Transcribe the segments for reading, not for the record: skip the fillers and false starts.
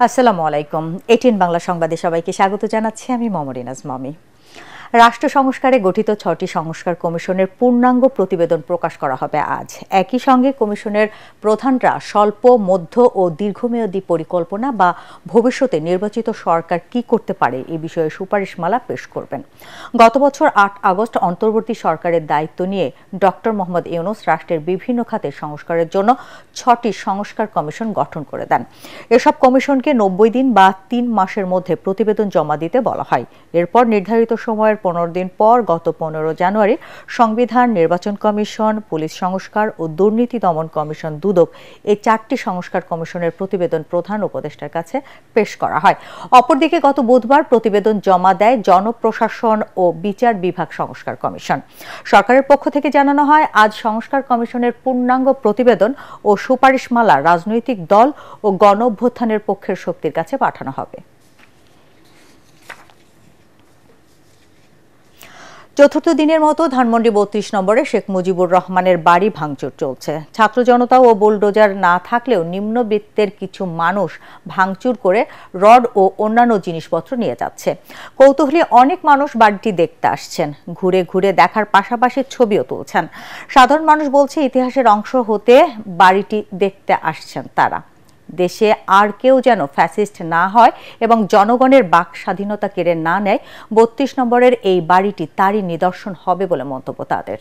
আসসালামু আলাইকুম। এটিএন বাংলা সংবাদে সবাইকে স্বাগত জানাচ্ছি আমি মমরিনাজ মমি। রাষ্ট্র সংস্কারে গঠিত ৬টি সংস্কার কমিশনের পূর্ণাঙ্গ প্রতিবেদন প্রকাশ করা হবে আজ। একই সঙ্গে কমিশনের প্রধানরা স্বল্প, মধ্য ও দীর্ঘমেয়াদী পরিকল্পনা বা ভবিষ্যতে নির্বাচিত সরকার কি করতে পারে এ বিষয়ে সুপারিশমালা পেশ করবেন। গত বছর ৮ আগস্ট অন্তর্বর্তী সরকারের দায়িত্ব নিয়ে ডক্টর মোহাম্মদ ইউনূস রাষ্ট্রের বিভিন্ন খাতে সংস্কারের জন্য ৬টি সংস্কার কমিশন গঠন করে দেন। এসব কমিশনকে ৯০ দিন বা ৩ মাসের মধ্যে প্রতিবেদন জমা দিতে বলা হয়। এরপর নির্ধারিত সময়ের ১৫ দিন পর গত ১৫ জানুয়ারি সংবিধান, নির্বাচন কমিশন, পুলিশ সংস্কার ও দুর্নীতি দমন কমিশন দুদক এই ৪টি সংস্কার কমিশনের প্রতিবেদন প্রধান উপদেষ্টার কাছে পেশ করা হয়। অপরদিকে গত বুধবার প্রতিবেদন জমা দেয় জনপ্রশাসন ও বিচার বিভাগ সংস্কার কমিশন। সরকারের পক্ষ থেকে জানানো হয়, আজ সংস্কার কমিশনের পূর্ণাঙ্গ প্রতিবেদন ও সুপারিশমালা রাজনৈতিক দল ও গণ অভ্যুত্থানের পক্ষের শক্তির কাছে পাঠানো হবে। চতুর্থ দিনের মতো ধানমন্ডি ৩২ নম্বরে শেখ মুজিবুর রহমানের বাড়ি ভাঙচুর চলছে। ছাত্র জনতা ও বুলডোজার না থাকলেও নিম্নবিত্তের কিছু মানুষ ভাঙচুর করে রড ও অন্যান্য জিনিসপত্র নিয়ে যাচ্ছে। কৌতূহলী অনেক মানুষ বাড়িটি দেখতে আসছেন, ঘুরে ঘুরে দেখার পাশাপাশি ছবিও তুলছেন। সাধারণ মানুষ বলছে, ইতিহাসের অংশ হতে বাড়িটি দেখতে আসছেন তারা। দেশে আর কেউ যেন ফ্যাসিস্ট না হয় এবং জনগণের বাক স্বাধীনতা কেড়ে না নেয়, ৩২ নম্বরের এই বাড়িটি তারই নিদর্শন হবে বলে মন্তব্য তাদের।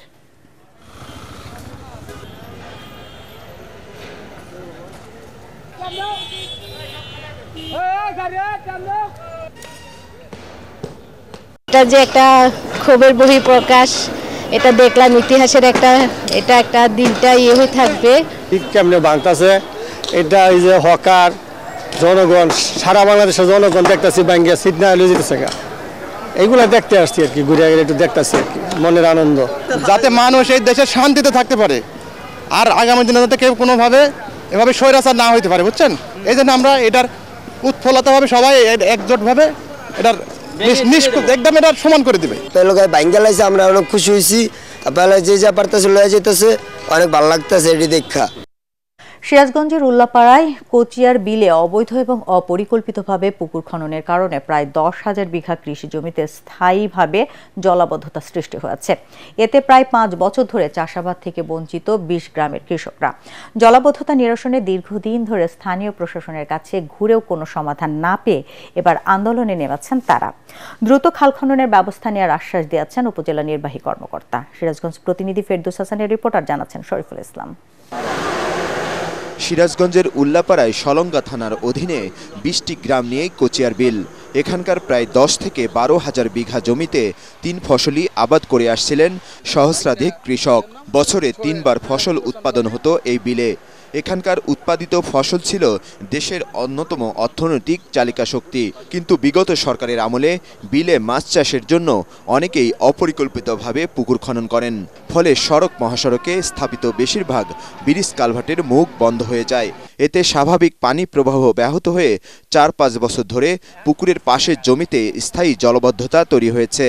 এটা যে একটা ক্ষোভের বহিঃপ্রকাশ, এটা দেখলাম ইতিহাসের একটা দিনটা হয়ে থাকবে। কেমনে ভাঙতাছে এটা, এই যে হকার জনগণ, সারা বাংলাদেশের জনগণ দেখতেছি ব্যাঙ্গে সিডনা এলে যেতেছে, এইগুলা দেখতে আসছি আর কি, ঘুরে গেলে একটু দেখতেছি আর কি, মনের আনন্দ, যাতে মানুষ এই দেশে শান্তিতে থাকতে পারে আর আগামী দিনে যাতে কেউ কোনোভাবে এভাবে স্বৈরাচার না হইতে পারে, বুঝছেন। এই জন্য আমরা এটার উৎফুল্লতাভাবে সবাই একজোটভাবে এটার একদম এটার সমান করে দিবে। বাইঙ্গা লাইছে, আমরা অনেক খুশি হয়েছি। তারপরে যে যা পারতেছে লয়ে যেতেছে, অনেক ভালো লাগতেছে এটি দেখা। সিরাজগঞ্জের উল্লাপাড়ায় কোচিয়ার বিলে অবৈধ এবং অপরিকল্পিতভাবে পুকুর খননের কারণে প্রায় ১০,০০০ বিঘা কৃষি জমিতে স্থায়ীভাবে জলাবদ্ধতা সৃষ্টি হয়েছে। এতে প্রায় ৫ বছর ধরে চাষাবাদ থেকে বঞ্চিত ২০ গ্রামের কৃষকরা। জলাবদ্ধতা নিরসনে দীর্ঘদিন ধরে স্থানীয় প্রশাসনের কাছে ঘুরেও কোনো সমাধান না পেয়ে এবার আন্দোলনে নেমেছেন তারা। দ্রুত খাল খননের ব্যবস্থা নেওয়ার আশ্বাস দিয়েছেন উপজেলা নির্বাহী কর্মকর্তা। সিরাজগঞ্জ প্রতিনিধি ফেরদৌস হাসানের রিপোর্টার জানাচ্ছেন শরীফুল ইসলাম। সিরাজগঞ্জের উল্লাপাড়ায় সলঙ্গা থানার অধীনে ২০টি গ্রাম নিয়ে কোচিয়ার বিল। এখানকার প্রায় ১০ থেকে ১২,০০০ বিঘা জমিতে ৩ ফসলি আবাদ করে আসছিলেন সহস্রাধিক কৃষক। বছরে ৩ বার ফসল উৎপাদন হতো এই বিলে। এখানকার উৎপাদিত ফসল ছিল দেশের অন্যতম অর্থনৈতিক চালিকা শক্তি। কিন্তু বিগত সরকারের আমলে বিলে মাছ চাষের জন্য অনেকেই অপরিকল্পিতভাবে পুকুর খনন করেন। ফলে সড়ক মহাসড়কে স্থাপিত বেশিরভাগ ব্রিজ কালভার্টের মুখ বন্ধ হয়ে যায়। এতে স্বাভাবিক পানি প্রবাহ ব্যাহত হয়ে ৪-৫ বছর ধরে পুকুরের পাশের জমিতে স্থায়ী জলাবদ্ধতা তৈরি হয়েছে।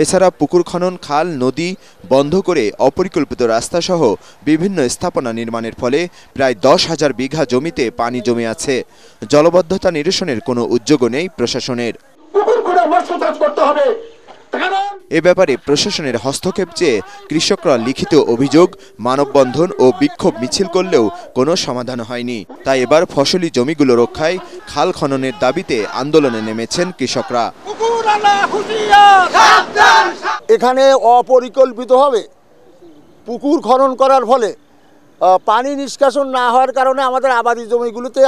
এছাড়া পুকুর খনন, খাল, নদী বন্ধ করে অপরিকল্পিত রাস্তাসহ বিভিন্ন স্থাপনা নির্মাণের ফলে প্রায় ১০,০০০ বিঘা জমিতে পানি জমে আছে। জলাবদ্ধতা নিরসনের কোনো উদ্যোগও নেই প্রশাসনের। এ ব্যাপারে প্রশাসনের হস্তক্ষেপ চেয়ে কৃষকরা লিখিত অভিযোগ, মানববন্ধন ও বিক্ষোভ মিছিল করলেও কোনো সমাধান হয়নি। তাই এবার ফসলি জমিগুলো রক্ষায় খাল খননের দাবিতে আন্দোলনে নেমেছেন কৃষকরা। এখানে অপরিকল্পিতভাবে পুকুর খনন করার ফলে পানি নিষ্কাশন না হওয়ার কারণে আমাদের আবাদি জমিগুলোতে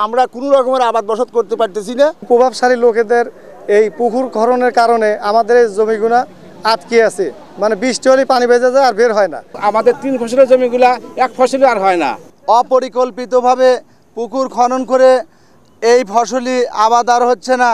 আমরা কোনো রকমের আবাদ বসত করতে পারতেছি না। প্রভাবশালী লোকেদের এই পুকুর খননের কারণে আমাদের এই জমিগুলা আটকে আছে, মানে বৃষ্টি হলে পানি বেজে যায় আর বের হয় না। আমাদের 3 ফসলের জমিগুলা 1 ফসলি আর হয় না। অপরিকল্পিতভাবে পুকুর খনন করে এই ফসলি আবাদ আর হচ্ছে না।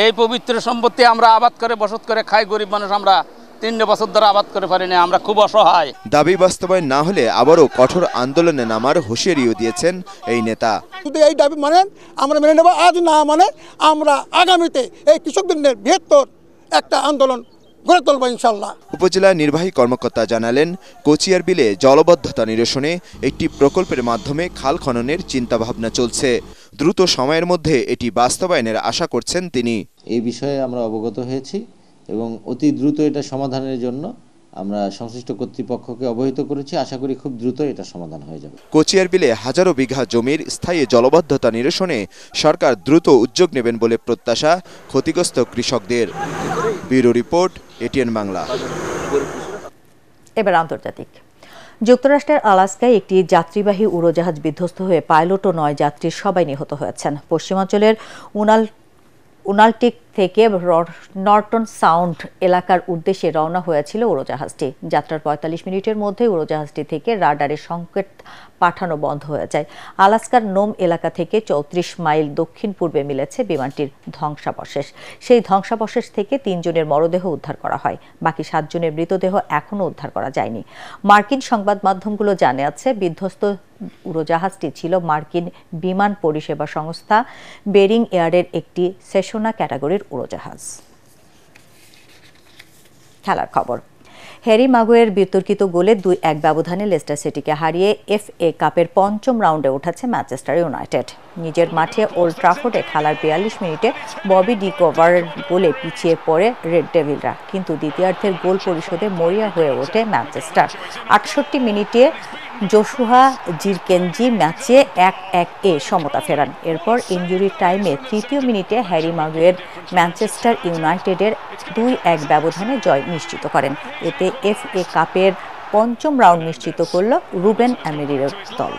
এই পবিত্র সম্পত্তি আমরা আবাদ করে বসত করে খাই, গরিব মানুষ আমরা 3 বছর ধরে আবাদ করে পারি না, আমরা খুব অসহায়। দাবি বাস্তবায়ন না হলে আবারও কঠোর আন্দোলনে নামার হুঁশিয়ারিও দিয়েছেন এই নেতা। যদি এই দাবি মানেন আমরা মেনে নেব, আজ না মানে আমরা আগামীতে এই কৃষকদের বৃহত্তর একটা আন্দোলন গড়ে তুলব ইনশাআল্লাহ। উপজেলা নির্বাহী কর্মকর্তা জানালেন, কোচিয়ার বিলে জলাবদ্ধতা নিরসনে একটি প্রকল্পের মাধ্যমে খাল খননের চিন্তাভাবনা চলছে। দ্রুত সময়ের মধ্যে এটি বাস্তবায়নের আশা করছেন তিনি। এই বিষয়ে আমরা অবগত হয়েছি এবং অতি দ্রুত এটা সমাধানের জন্য আমরা সংশ্লিষ্ট কর্তৃপক্ষকে অবহিত করেছি। আশা করি খুব দ্রুত এটা সমাধান হয়ে যাবে। কোচিয়ার বিলে হাজারো বিঘা জমির স্থায়ী জলবদ্ধতা নিরসনে সরকার দ্রুত উদ্যোগ নেবেন বলে প্রত্যাশা ক্ষতিগ্রস্ত কৃষকদের। Bureau report, ATN Bangla. এবার আন্তর্জাতিক। যুক্তরাষ্ট্রের আলাস্কায় একটি যাত্রীবাহী উড়োজাহাজ বিধ্বস্ত হয়ে পাইলট ও 9 যাত্রীর সবাই নিহত হয়েছেন। পশ্চিমাঞ্চলের উনালটিক থেকে নর্টন সাউন্ড এলাকার উদ্দেশ্যে রওনা হয়েছিল উড়োজাহাজটি। যাত্রার 45 মিনিটের মধ্যে উড়োজাহাজটি থেকে রাডারের সংকেত পাঠানো বন্ধ হয়ে যায়। আলাস্কার নোম এলাকা থেকে 34 মাইল দক্ষিণ পূর্বে মিলেছে বিমানটির ধ্বংসাবশেষ। সেই ধ্বংসাবশেষ থেকে 3 জনের মরদেহ উদ্ধার করা হয়। বাকি 7 জনের মৃতদেহ এখনও উদ্ধার করা যায়নি। মার্কিন সংবাদ মাধ্যমগুলো জানিয়েছে বিধ্বস্ত উড়োজাহাজটি ছিল মার্কিন বিমান পরিষেবা সংস্থা বেরিং এয়ারের একটি সেশনা ক্যাটাগরির উড়োজাহাজ। খেলার খবর। হ্যারি মাগুয়ের বিতর্কিত গোলে 2-1 ব্যবধানে লেস্টার সিটিকে হারিয়ে FA কাপের 5ম রাউন্ডে উঠেছে ম্যানচেস্টার ইউনাইটেড। নিজের মাঠে ওল্ড ট্রাফোর্ডে খেলার 42 মিনিটে ববি ডি কভারের গোলে পিছিয়ে পড়ে রেড ডেভিলরা, কিন্তু দ্বিতীয়ার্ধের গোল পরিশোধে মরিয়া হয়ে ওঠে ম্যানচেস্টার। 68 মিনিটে জোশুয়া জিরকেনজি ম্যাচে 1-1 সমতা ফেরান। এরপর ইনজুরি টাইমে 3য় মিনিটে হ্যারি মাগুয়ের ম্যানচেস্টার ইউনাইটেডের 2-1 ব্যবধানে জয় নিশ্চিত করেন। এতে FA কাপের 5ম রাউন্ড নিশ্চিত করল রুবেন অ্যামোরিমের দল।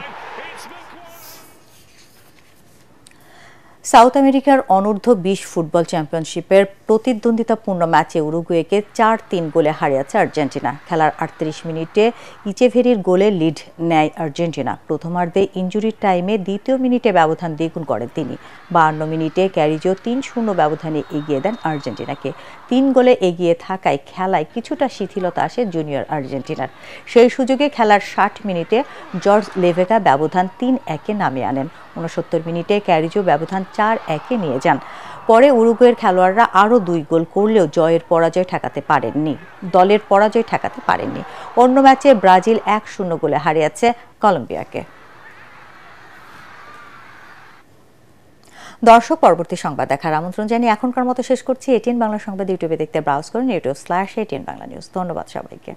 সাউথ আমেরিকার অনূর্ধ্ব 20 ফুটবল চ্যাম্পিয়নশিপের প্রতিদ্বন্দ্বিতাপূর্ণ ম্যাচে উরুগুয়েকে 4-3 গোলে হারিয়েছে আর্জেন্টিনা। খেলার 38 মিনিটে ইচেভেরির গোলে লিড নেয় আর্জেন্টিনা। প্রথমার্ধে ইনজুরি টাইমে 2য় মিনিটে ব্যবধান দ্বিগুণ করেন তিনি। 52 মিনিটে ক্যারিজো 3-0 ব্যবধানে এগিয়ে দেন আর্জেন্টিনাকে। 3 গোলে এগিয়ে থাকায় খেলায় কিছুটা শিথিলতা আসে জুনিয়র আর্জেন্টিনার। সেই সুযোগে খেলার 60 মিনিটে জর্জ লেভেগা ব্যবধান 3-1 নামিয়ে আনেন। 69 মিনিটে ক্যারিজো ব্যবধান 4-1 নিয়ে যান। পরে উরুগুয়ের খেলোয়াড়রা আরও 2 গোল করলেও দলের পরাজয় ঠেকাতে পারেননি। অন্য ম্যাচে ব্রাজিল 1-0 গোলে হারিয়েছে কলম্বিয়াকে। দর্শক, পরবর্তী সংবাদ দেখার আমন্ত্রণ জানিয়ে এখনকার মতো শেষ করছি। এটিএন বাংলা সংবাদ ইউটিউবে দেখতে ব্রাউজ করুন youtube/ATN বাংলা নিউজ। ধন্যবাদ সবাইকে।